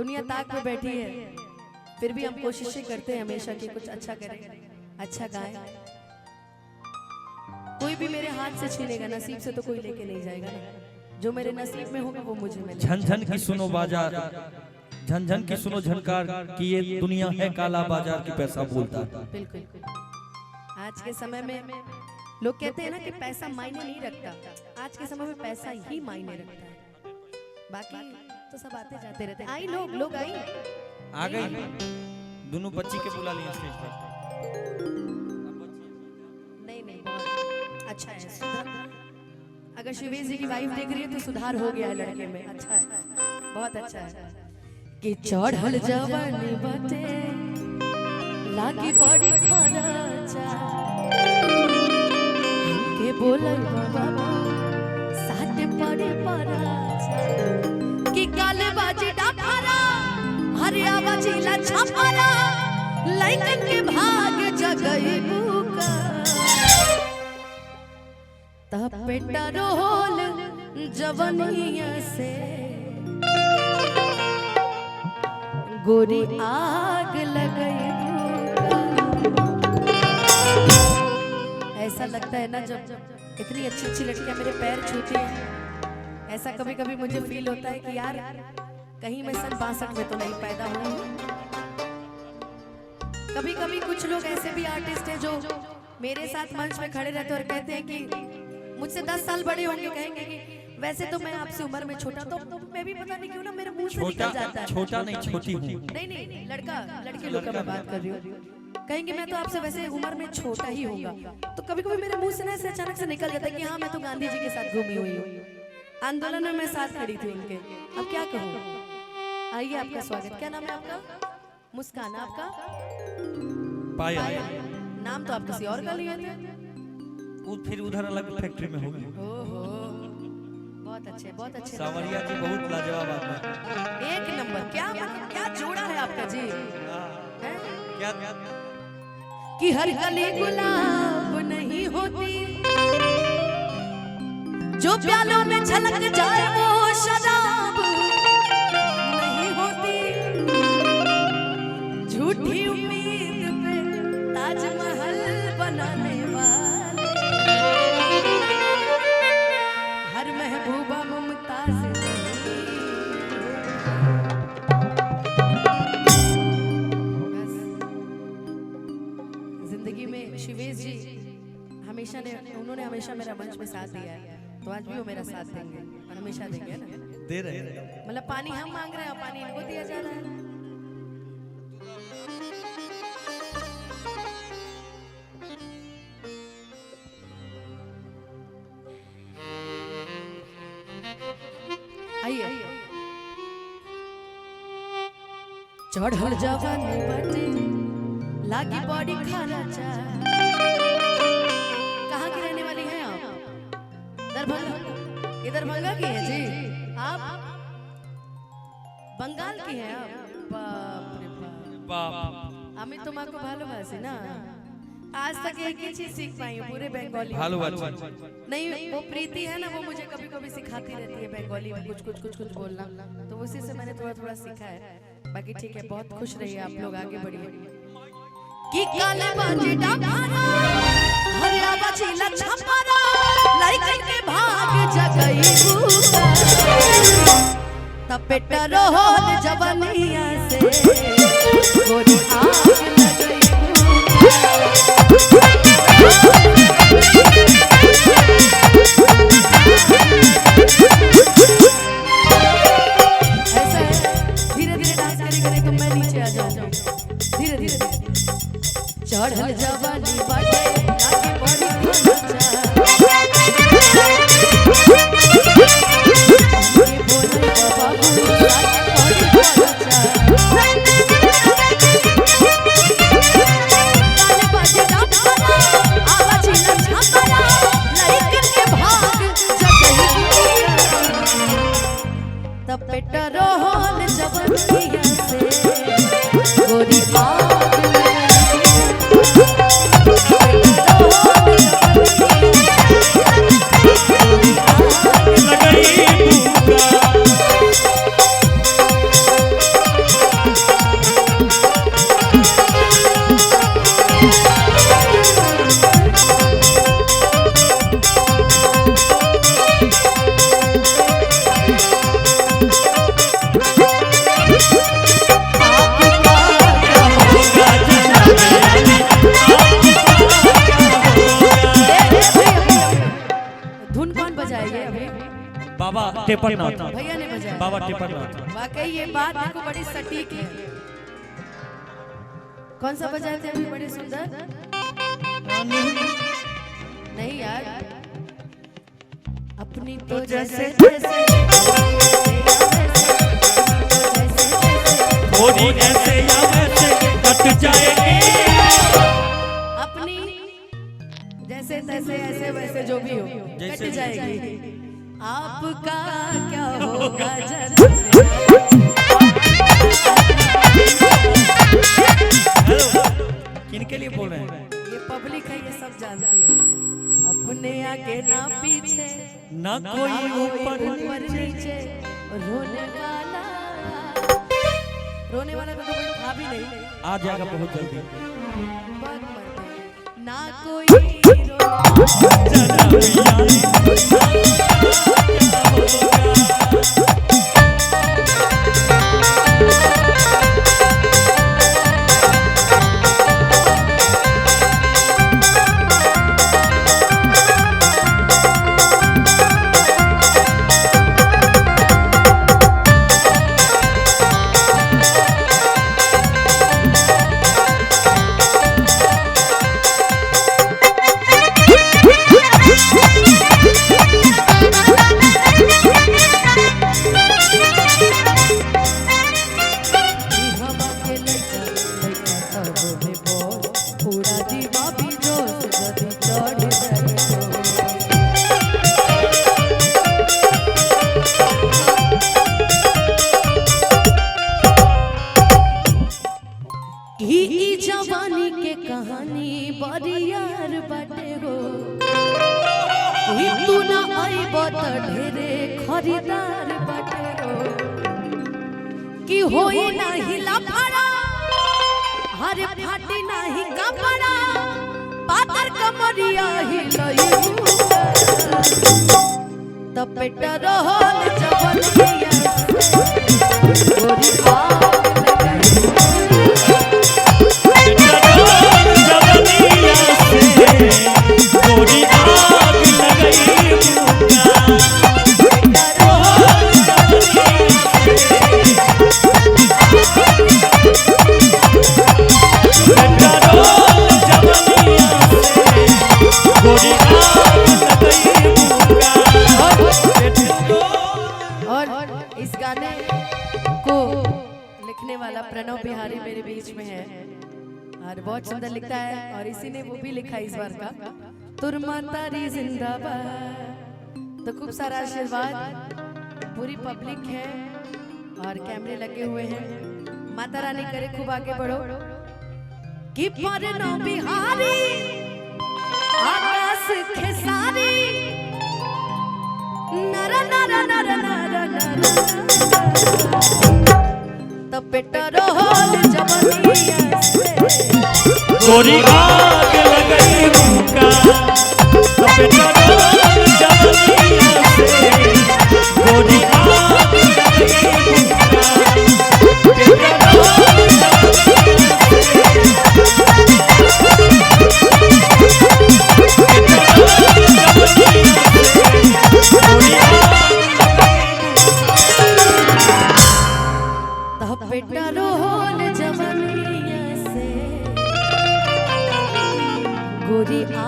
दुनिया ताक पे बैठी है, फिर भी हम कोशिशें करते हैं हमेशा कि कुछ अच्छा करें, अच्छा गाएं। कोई भी मेरे हाथ से छीनेगा, नसीब से तो कोई लेके नहीं जाएगा ना। जो मेरे नसीब में होगा वो मुझे मिलेगा। झन झन की सुनो बाजार, झन झन की सुनो झनकार कि ये दुनिया है काला बाजार की पैसा बोलता। बिल्कुल। आज के समय में लोग कहते हैं ना कि पैसा मायने नहीं रखता, आज के समय में पैसा ही मायने रखता है, बाकी तो सब आते जाते रहते हैं। आई लोग आई आ गई, दोनों बच्ची के बुला लिए स्टेज पे। नहीं बहुत अच्छा है। अगर शिवेश जी की वाइफ देख रही है तो सुधार हो गया है लड़के में, अच्छा है, बहुत अच्छा है। कि चढ़ल जवानी बाटे लागी बड़ी खराचा, हमके बोलल बाबा साथे पड़ी पराचा, कि काले बाजी डाफारा हरिया बाजी ला छापारा, लइकन के भाग जगई बुका, तब बेटा रोल जवनिया से गोरी आग लगई बुका। ऐसा लगता है ना जब इतनी अच्छी अच्छी लड़कियां मेरे पैर छूती हैं, ऐसा कभी कभी मुझे फील होता है कि यार कहीं मैं सन 62 में तो नहीं पैदा हुई। कभी कभी कुछ लोग ऐसे भी आर्टिस्ट हैं जो मेरे साथ मंच में खड़े रहते और कहते हैं कि मुझसे 10 साल बड़े होंगे, कहेंगे कि वैसे तो मैं आपसे उम्र में छोटा, तो मैं भी पता नहीं क्यों ना मेरे मुंह से निकल जाता है छोटा नहीं छोटी हूँ। नहीं लड़का लड़के लोग का मैं बात कर रही हूँ, कहेंगे मैं तो आपसे वैसे उम्र में छोटा ही होगा, तो कभी कभी मेरे मुंह से ना ऐसे अचानक से निकल जाता है कि हाँ मैं तो गांधी जी के साथ घूमी हुई हूँ, आंदोलन में मैं साथ खड़ी थी उनके। अब क्या कहूँ, आइए आपका स्वागत। क्या नाम है आपका? मुस्कान। आपका? पाया। नाम तो आप किसी और का लिए थे, फिर उधर अलग फैक्ट्री में हो गई। ओहो बहुत अच्छे सावरिया जी बहुत लाजवाब आदमी, एक नंबर। क्या मतलब क्या जोड़ा है आपका जी? क्या कि हर कली गुलाब नहीं होती, जो प्यालों में छलक जाए वो शराब नहीं होती, झूठी उम्मीद पे ताजमहल बनाने वाले हर महबूबा मुमताज जिंदगी में शिवेश जी उन्होंने हमेशा मेरा मंच में साथ दिया है, तो आज भी वो मेरा साथ देंगे और हमेशा देंगे ना। दे रहे हैं, मतलब पानी हम मांग रहे हैं, पानी इनको दिया जा रहा है। आइए। चढ़ल जवानी बाटे लागी बड़ी खराचा। कहाँ की रहने वाली हैं आप? दरभंगा। ये दरभंगा की है जी? आप बंगाल की हैं आप? बाप रे बाप। अमित तुम आपको भालोबासी ना। आज तक एक ही चीज सीख पाई हूँ पूरे बंगाली नहीं, वो प्रीति है ना, वो मुझे कभी कभी सिखाती रहती है बंगाली में कुछ बोलना, तो उसी से मैंने थोड़ा थोड़ा सीखा है। बाकी ठीक है, बहुत खुश रहिए आप लोग, आगे बढ़िए। कि काले बाजी डाफारा हरिया बाजी ला छापारा, लइकन के भाग जगई बुका, तब बेटा रोल जवनिया से गोरी आग लगई चढ़ल जवानी बाटे लागी बड़ी खराचा, हमके बोले बाबू लागी बड़ी खराचा, काले बाजे डाफारा आवाजी ना छापारा, लइकन के भाग जगई बुका, तब बेटा रोल जवनिया से गोरी आग टेपरनाथ भैया ने बजाया। बाबा टेपरनाथ। वाकई ये बात देखो बड़ी सटीक है। कौन सा बजाए थे अभी बड़े सुंदर? नहीं यार, अपनी तो जैसे थोड़ी ऐसे या वैसे कट जाएगी, अपनी जैसे तैसे ऐसे वैसे जो भी हो कट जाएगी। आपका क्या होगा किनके लिए बोल रहे हैं? ये पब्लिक है, ये सब जानती है। अपने आगे ना पीछे ना कोई ऊपर नीचे, रोने वाला तो कोई था भी नहीं, आ जाएगा बहुत जल्दी। ना कोई जवानी के कहानी बरियार बाटे हो, तू ना आइब त ढेरे खरीदार बाटे हो, कि होई नाही लफड़ा हरे फाटी नाही कपड़ा, पातर कमरिया हिलई त पेट रहल जवनिया गोरी प्रणव बिहारी मेरे बीच में है और बहुत सुंदर लिखता है, और इसी ने वो भी लिखा इस बार का तुर मातारी जिंदाबाद। तो खूब सारा आशीर्वाद, पूरी पब्लिक है और कैमरे लगे हुए हैं। माता रानी करे खूब आगे बढ़ो। कि प्रणव बिहारी आकाश खेसारी नर नर नर नर नर पेट रोल जवनिया से गोरी आग लगई मुका, पेट रोल जवनिया से गोरी आग लगई मुका, पेट रोल पेट रोल जवनिया से गोरी आ